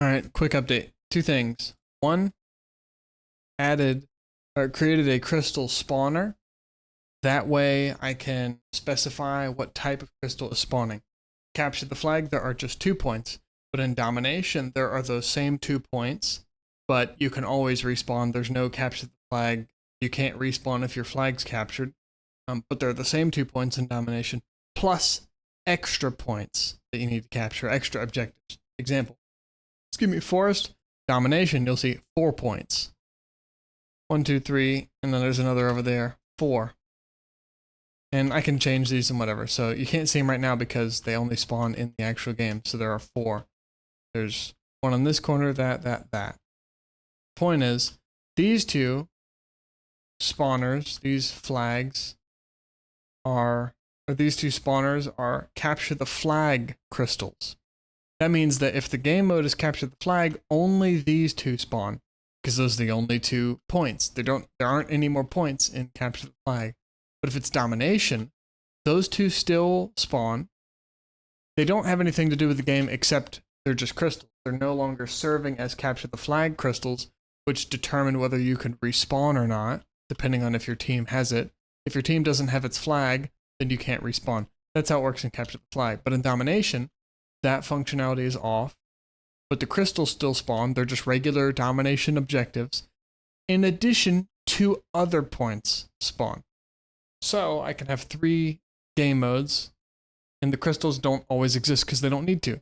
All right, quick update. Two things. One, added or created a crystal spawner. That way I can specify what type of crystal is spawning. Capture the flag, there are just 2 points. But in Domination, there are those same 2 points, but you can always respawn. There's no capture the flag. You can't respawn if your flag's captured. But they're the same 2 points in Domination, plus extra points that you need to capture, extra objectives. Example, excuse me, Forest, Domination, you'll see 4 points. 1, 2, 3, and then there's another over there, 4. And I can change these and whatever. So you can't see them right now because they only spawn in the actual game. So there are 4. There's one on this corner, that. Point is, these 2 spawners, these flags are, or these 2 spawners are capture the flag crystals. That means that if the game mode is capture the flag, only these 2 spawn. Because those are the only 2 points. There aren't any more points in capture the flag. But if it's Domination, those 2 still spawn. They don't have anything to do with the game except they're just crystals. They're no longer serving as capture the flag crystals, which determine whether you can respawn or not, depending on if your team has it. If your team doesn't have its flag, then you can't respawn. That's how it works in capture the flag. But in Domination, that functionality is off. But the crystals still spawn. They're just regular Domination objectives. In addition, 2 other points spawn. So I can have 3 game modes, and the crystals don't always exist because they don't need to.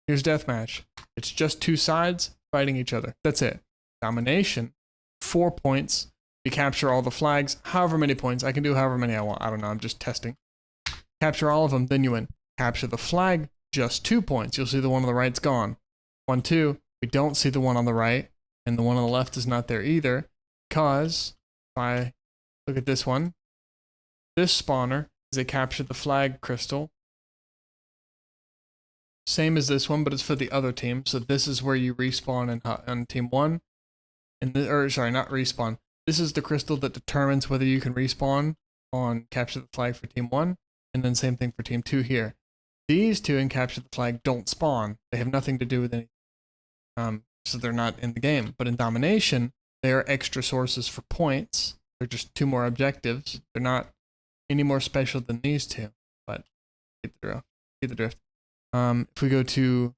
Here's Deathmatch. It's just 2 sides fighting each other. That's it. Domination, 4 points. You capture all the flags, however many points. I can do however many I want. I don't know. I'm just testing. Capture all of them, then you win. Capture the flag, just 2 points. You'll see the one on the right's gone. 1, 2. We don't see the one on the right, and the one on the left is not there either, because if I look at this one, this spawner is a capture the flag crystal. Same as this one, but it's for the other team. So this is where you respawn on team 1. Sorry, not respawn. This is the crystal that determines whether you can respawn on capture the flag for team 1. And then same thing for team 2 here. These 2 in capture the flag don't spawn. They have nothing to do with anything. So they're not in the game. But in Domination, they are extra sources for points. They're just 2 more objectives. They're not any more special than these 2. But get the drift. If we go to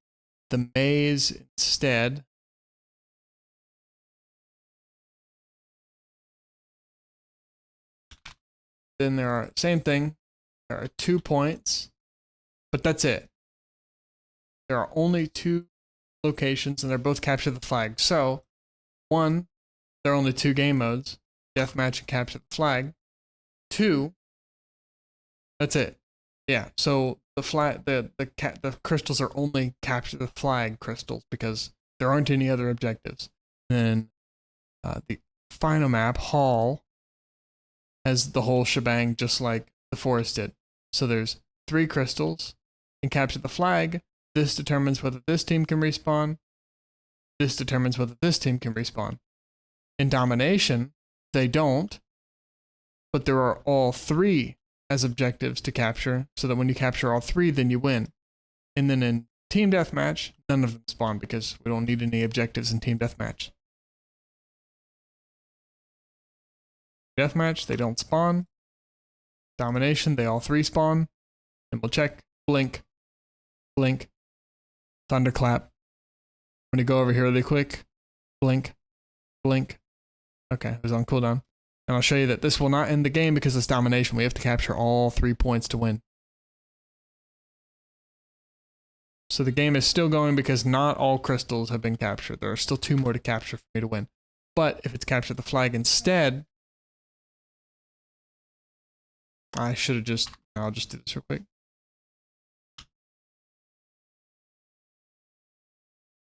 the maze instead, then there are, same thing, there are 2 points, but that's it. There are only 2 locations, and they're both capture the flag. So, 1, there are only 2 game modes, Deathmatch and capture the flag. 2, that's it. Yeah, so the crystals are only capture the flag crystals because there aren't any other objectives. And then the final map, Hall, has the whole shebang just like the Forest did. So there's 3 crystals. And capture the flag, this determines whether this team can respawn. This determines whether this team can respawn. In Domination, they don't, but there are all 3 as objectives to capture, so that when you capture all 3, then you win. And then in Team Deathmatch, none of them spawn because we don't need any objectives in Team Deathmatch. Deathmatch, they don't spawn. Domination, they all 3 spawn. And we'll check. Blink. Blink. Thunderclap. When you go over here really quick. Blink. Blink. Okay, it was on cooldown. And I'll show you that this will not end the game because it's Domination. We have to capture all 3 points to win. So the game is still going because not all crystals have been captured. There are still 2 more to capture for me to win. But if it's capture the flag instead, I should have just, I'll just do this real quick.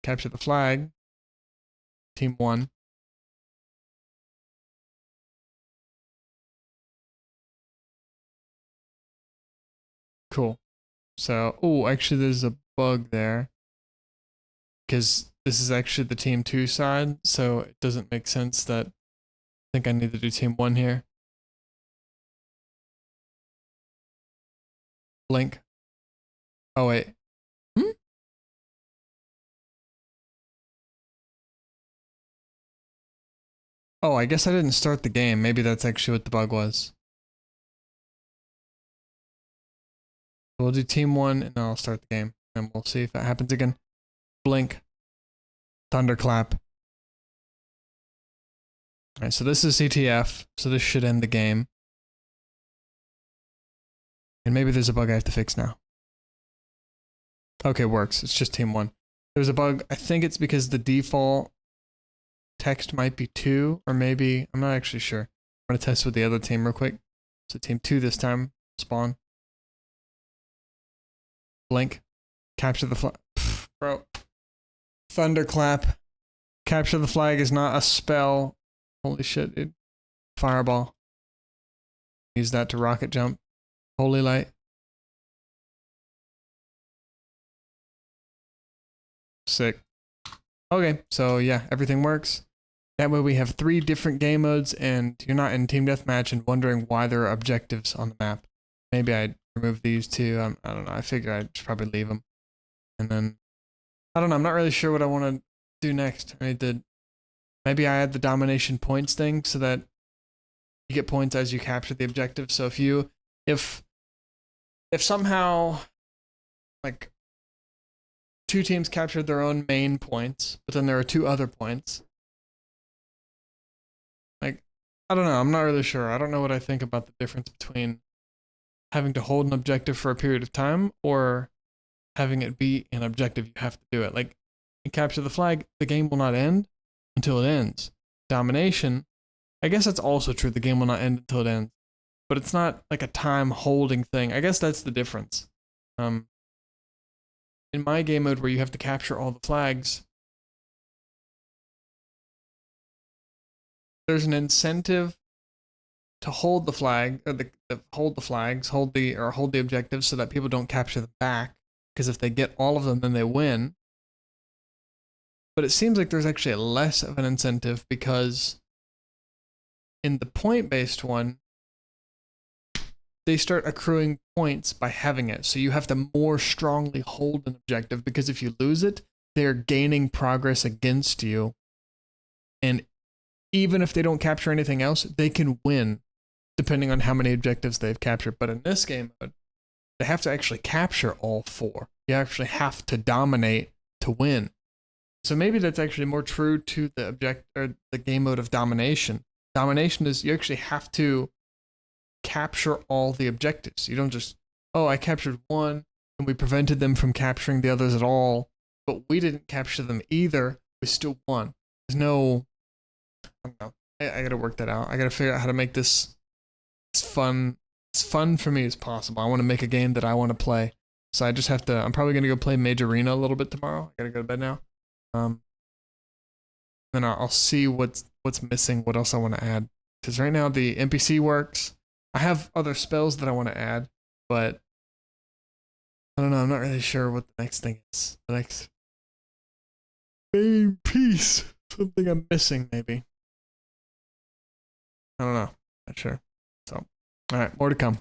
Capture the flag. Team 1. Cool. So, oh, actually there's a bug there. Because this is actually the team 2 side, so it doesn't make sense that I think I need to do team 1 here. Blink. Oh wait. Oh, I guess I didn't start the game. Maybe that's actually what the bug was. We'll do team 1 and then I'll start the game. And we'll see if that happens again. Blink. Thunderclap. Alright, so this is CTF, so this should end the game. And maybe there's a bug I have to fix now. Okay, works. It's just team 1. There's a bug. I think it's because the default text might be 2, or maybe, I'm not actually sure. I'm going to test with the other team real quick. So team 2 this time. Spawn. Blink. Capture the flag. Bro. Thunderclap. Capture the flag is not a spell. Holy shit, dude. Fireball. Use that to rocket jump. Holy light. Sick. Okay, so yeah, everything works. That way we have 3 different game modes and you're not in team deathmatch and wondering why there are objectives on the map. Maybe I'd remove these 2. I don't know. I figure I should probably leave them. And then, I don't know. I'm not really sure what I want to do next. Maybe I add the domination points thing so that you get points as you capture the objective. So if somehow, like, 2 teams captured their own main points, but then there are 2 other points. Like, I don't know. I'm not really sure. I don't know what I think about the difference between having to hold an objective for a period of time or having it be an objective you have to do it. Like, you capture the flag, the game will not end until it ends. Domination, I guess that's also true. The game will not end until it ends. But it's not like a time holding thing. I guess that's the difference. In my game mode where you have to capture all the flags, there's an incentive to hold the flag, or hold the flags, hold the objectives so that people don't capture them back. Because if they get all of them, then they win. But it seems like there's actually less of an incentive because in the point-based one, they start accruing points by having it. So you have to more strongly hold an objective because if you lose it, they're gaining progress against you. And even if they don't capture anything else, they can win depending on how many objectives they've captured. But in this game mode, they have to actually capture all 4. You actually have to dominate to win. So maybe that's actually more true to the game mode of domination. Domination is you actually have to capture all the objectives. You don't just, oh, I captured 1 and we prevented them from capturing the others at all, but we didn't capture them either. We still won. There's no, I don't know. I gotta work that out. I gotta figure out how to make this as fun for me as possible. I want to make a game that I want to play. So I just have to, I'm probably gonna go play Mage Arena a little bit tomorrow. I gotta go to bed now. Then I'll see what's missing, what else I want to add. Because right now the NPC works. I have other spells that I want to add, but I don't know. I'm not really sure what the next thing is. The next main piece. Something I'm missing, maybe. I don't know. Not sure. So, all right, more to come.